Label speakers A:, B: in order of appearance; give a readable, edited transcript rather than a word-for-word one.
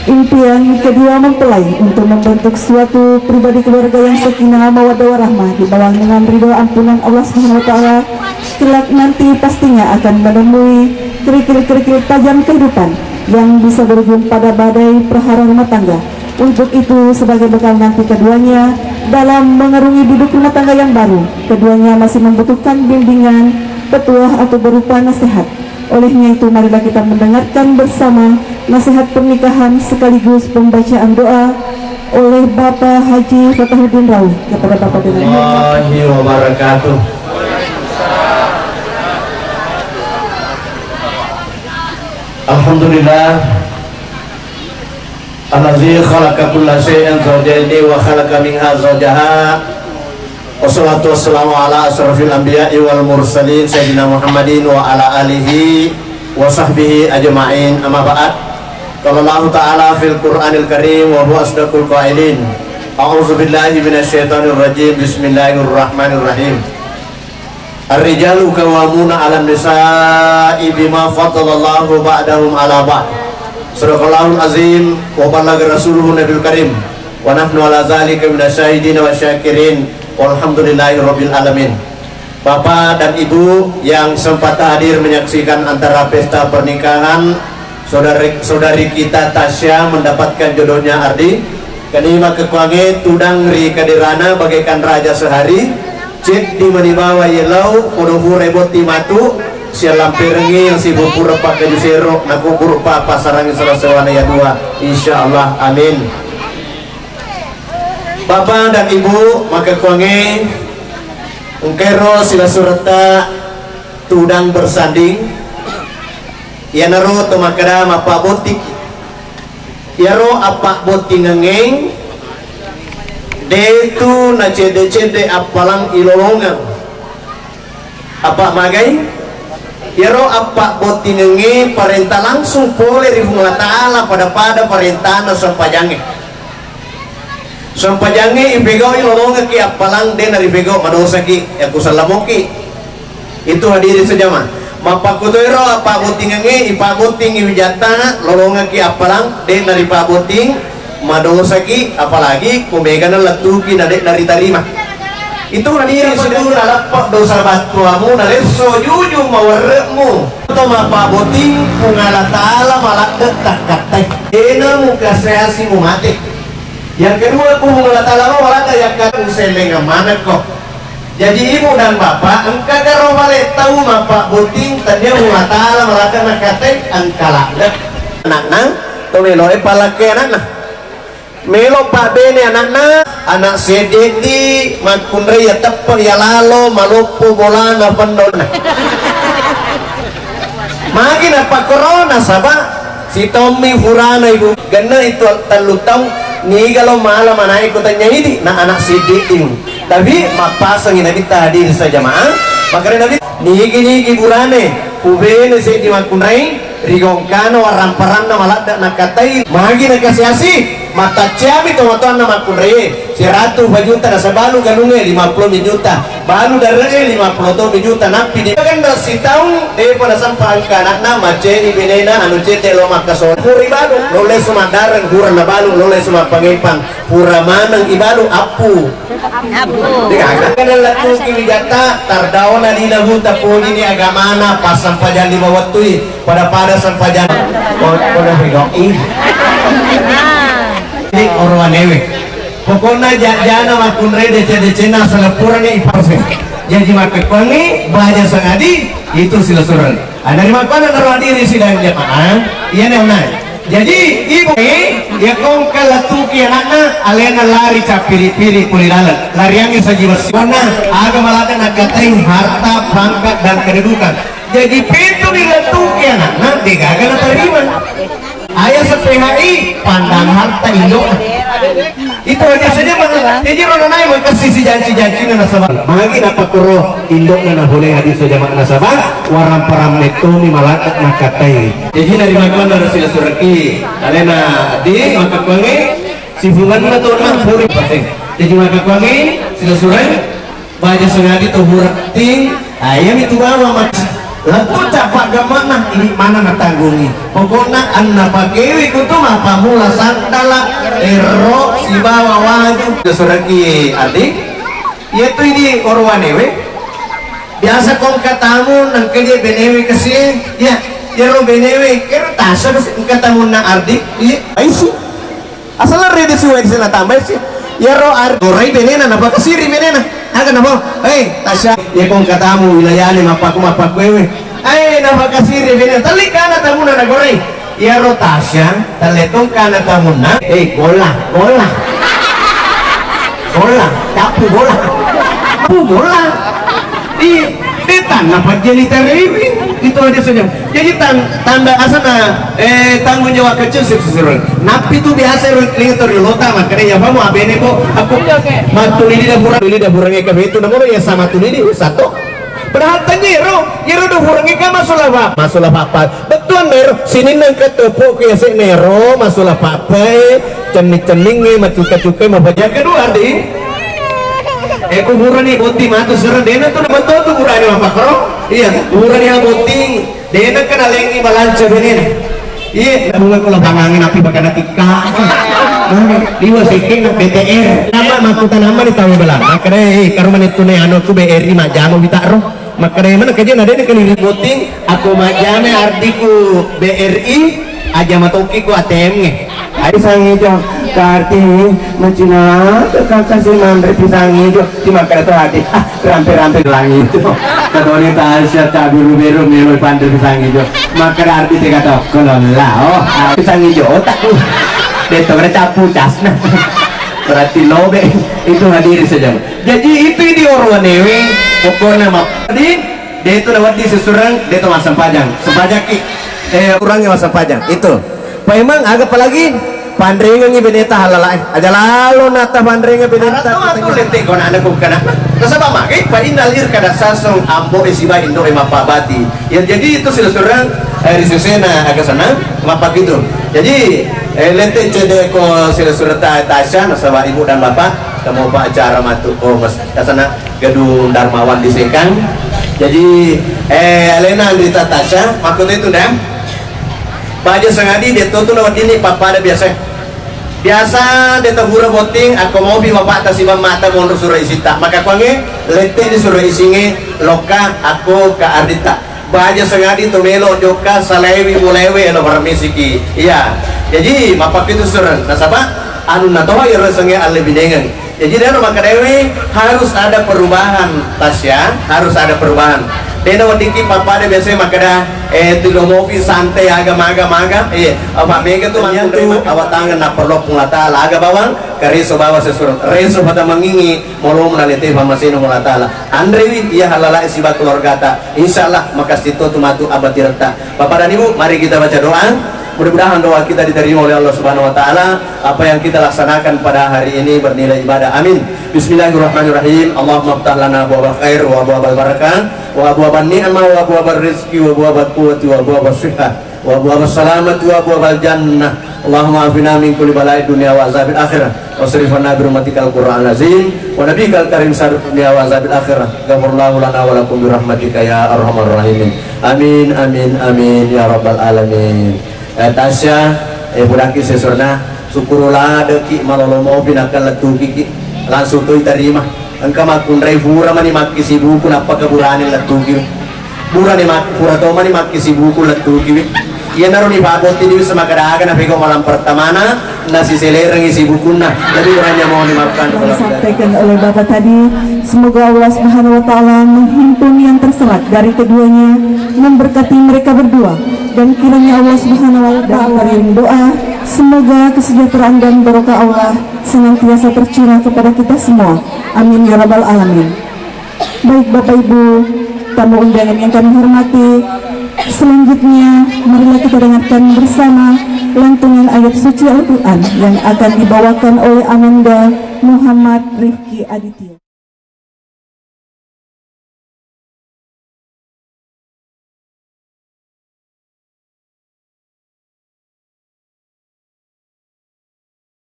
A: Impian kedua mempelai untuk membentuk suatu pribadi keluarga yang sakinah mawaddah warahmah di bawah dengan ridho ampunan Allah Subhanahu wa taala, kelak nanti pastinya akan menemui kerikil-kerikil tajam kehidupan yang bisa berujung pada badai perhara rumah tangga. Untuk itu, sebagai bekal nanti keduanya dalam mengarungi duduk rumah tangga yang baru, keduanya masih membutuhkan bimbingan, petuah atau berupa nasihat. Olehnya itu, marilah kita mendengarkan bersama nasihat pernikahan sekaligus pembacaan doa oleh Bapak Haji Fathuddin Rawi kepada Bapak dan Ibu.
B: Wabarakatuh. Alhamdulillah alladzi khalaqa kulla syai'in zawjaini wa khalaqa minha zawjaha. Wassalatu wassalamu ala asrafil anbiya'i wal mursalin sayyidina Muhammadin wa ala alihi wa sahbihi ajma'in. Amma ba'd. Qala Allah ta'ala fil Qur'anil Karim wa huwa asdaqul qailin. A'udzu billahi minasyaitonir rajim. Bismillahirrahmanirrahim. Ar-rijalu qawwamuna 'alan nisa'i bima faddalallahu ba'dahum 'ala ba'd. Shadaqallahul azim wa ballagha rasuluhu nabiyul karim. Wa nahnu 'ala dzalika minasyahidin wa syakirin. Walhamdulillahirabbil alamin. Bapak dan Ibu yang sempat hadir menyaksikan antara pesta pernikahan saudari kita Tasya mendapatkan jodohnya Ardi. Kanima kekuange tudang ri kadirana bagaikan raja sehari. Cek di manibawa yelau kuduhu rebot timatu sia lampirengil si bupur pak kajusero naku berupa pasarangi selasewana ya dua insyaallah amin. Bapak dan Ibu maka kuange engkero sila surata tudang bersanding ya naro tumakada mapa botik ya ro apa boting ngeng detu na cede-cede apalang ilolongan apa magai ya ro apa boting ngeng perintah langsung boleh rifung ta'ala pada perintah na sampajange ibego ilolongan ki apalang den dari bego madosa ki aku salamoki itu hadirin sejama mapakutoiro apa boting ngeng ipaboting iwijata lolongan ki apalang den dari paboting madosa ki apalagi kumegana latuki nadek dari tarima itu hadirin sedulur alapak dosa batuamu naleso jujung mawaremu atau mapaboting pungala ta'ala malak detak katai dena muka seasi mumate. Yang kedua pungala ta'ala malak yang kata uselenga mana kok. Jadi ibu dan bapak engkau karo balik tahu mapaboting tanya pungala ta'ala malak nakatai angkala dek anak-anak tomeloe palake anak-anak melo pak bene anak-anak anak sedeti makunre ya tepo ya lalo malupu bolana pendona makin apa corona sabah si Tommy Furana ibu gana itu telu tau ni kalau malam anak ikutannya ini nah anak sedeti tapi mapasang ini tadi saja jamaah makanya nabi niki burane kubene sedeti makunre rigongkano waramparana malada nakatai magi nakasiasi mata ciami tomatuan nama kunreye 100 juta nasa balu galunge 50 juta balu darege 50 juta napi di kan si tahun de pada sampang anak nama ceni benena anu cete lo makaso puri balu lole sumandaran hura na balu lole suma pangepang hura manang ibalu apu dikagak kan latu kiwijata tardaona dina huta puni ni agamana pas sampajan di bawah tui pada sampajan pada begoi ini orang newe pokoknya jana makun rede cede-cena salepurane ipase jadi maka kwangi bahaja sangadi itu sila suran dari makana naruh diri sidang jamaah iya neunai jadi ibu ya kongkal latuki anaknya alena lari capiri-piri kulilalan lariangi saji bersihwana agama lata nakatain harta pangkat dan kedudukan jadi pintu dilatuki anaknya digagal terima ayah se-PHI pandang harta induk itu aja saja jadi orang naik mau kasih si janji-janji na nasabah magi dapat kuro induk na boleh hadis saja mak nasabah waram param netoni malakat nakatai jadi dari makan dari sila suraki alena di maka kwangi si bungan na to na puri paseng jadi maka kwangi sila surai baja sengadi to hurating ayam itu bawa mak Lalu capak gamana ini mana natanggungi. Pokoknya anna pakewi kutu apa mula santala ero si bawa waju kesuraki adik. Yaitu ini orwanewe. Biasa kong katamu nang kerja benewe kesih ya. Jero benewe kira tasa katamu nang ardik. Iya. Aisi. Asal rede suwe di sana tambah sih. Jero ardik. Gorai benena napa kesiri benena. Akan apa? Tasya, ya kong katamu wilayah ni mapaku wewe. Napa kasiri benena. Tali kana tamu na goreng. Jero Tasya, taletong kana tamu na. Gola. Capu bola. Di tanah pajeli terewi itu aja saja. Jadi tanda asana tanggung jawab kecil sesuatu. Napi itu biasa lihat dari lota makanya ya kamu abene kok aku matu ini dah burangnya kami itu namun ya sama tu ini satu. Padahal tanyero dah burangnya kami masalah apa? Betul nero sini nang ketepuk ya si nero masalah apa? Cening matu-cukai mau baca kedua di. Kuburan ni boting matu serang dena tu betul tu kuburan ni apa karo? Iya, kuburan yang boting dena kena lengi balanca benen. Iya, bunga ko lang hangangin api baga natika. Diwa siking ng BTR. Nama makutan naman itaw bala. Makare karuman ito na ano ko BRI majamo bitaro. Makare man kaya na dena kanili boting ako majame arti ko BRI aja matoki ko ATM nge. Ay sangi jo karti macina kasih mandre pisangi jo di makara to hati rampe langit itu kadone tasya biru melo pandre pisangi jo makara arti tega to kolala pisangi jo otak tuh deto capu casna berarti lobe itu hadir saja. Jadi itu di orwanewe pokoknya map tadi deto lewat di sesurang deto masam pajang sepajaki kurangnya masam pajang itu Pak Imang agak apalagi pandrengan ni beneta halalai aja lalu nata pandrengan beneta itu lente kau nak kau kena nasabah makai pak inalir kada sasong ambo esiba indo emapabati ya jadi itu silaturahmi risusena agak senang apa gitu jadi lente cede ko silaturahmi Tasya nasabah ibu dan bapak kamu pak acara matu mas kasana gedung Darmawan di Sekang jadi Elena Andrita Tasya maksud itu dah baca sengadi dia tuh lewat ini papa ada biasa dia tabura boting aku mau bi bapak tas ibam mata mondor surah isita maka kuange lete di surah isinge loka aku ke ardita baca sengadi tuh melo joka salewi mulewe lo permisiki iya jadi bapak itu surah nasabah anu natoha ya resenge alebinengan jadi dia rumah kadewi harus ada perubahan Tasya harus ada perubahan. Dena wadiki papa ada biasanya makada tilo movi santai maga apa mega tu mantu awat tangan nak perlu pungata aga bawang kariso bawa sesurat reso pada mengingi molo menalite pamasino mulata Andre dia halala isiba keluarga ta insyaallah makasito tumatu abatirta Bapak dan Ibu mari kita baca doa. Mudah-mudahan doa kita diterima oleh Allah Subhanahu wa taala. Apa yang kita laksanakan pada hari ini bernilai ibadah. Amin. Bismillahirrahmanirrahim. Allahumma ftah lana abwaaba khair wa abwaaba barakah wa abwaaba ni'mah wa abwaaba rizqi wa abwaaba quwwati wa abwaaba shihah wa abwaaba salamati wa abwaaba jannah. Allahumma afina min kulli bala'i dunya wa azabil akhirah. Wa srifna bi rahmatikal qur'an azim wa nabiyikal karim sar dunya wa azabil akhirah. Ghafurallahu lana wa lakum bi rahmatika ya arhamar rahimin. Amin amin amin ya rabbal alamin. Tasya budaki sesurna syukurullah deki malolomo binakal letu kiki langsung tuh terima engkau makun refura mani maki si buku napa keburane letu kiki burane mak pura to mani maki si buku letu kiki iya naruh ni baboti di sama kadagan apa kau malam pertama nasi selereng isi bukunya lebih hanya mau dimaafkan
A: disampaikan oleh Bapak tadi. Semoga Allah Subhanahu wa taala menghimpun yang terserat dari keduanya, memberkati mereka berdua, dan kiranya Allah Subhanahu wa taala doa semoga kesejahteraan dan barokah Allah senantiasa tercurah kepada kita semua. Amin ya rabbal alamin. Baik Bapak Ibu, tamu undangan yang kami hormati, selanjutnya marilah kita dengarkan bersama lantunan ayat suci Al-Quran yang akan dibawakan oleh Ananda Muhammad Rifki Aditya.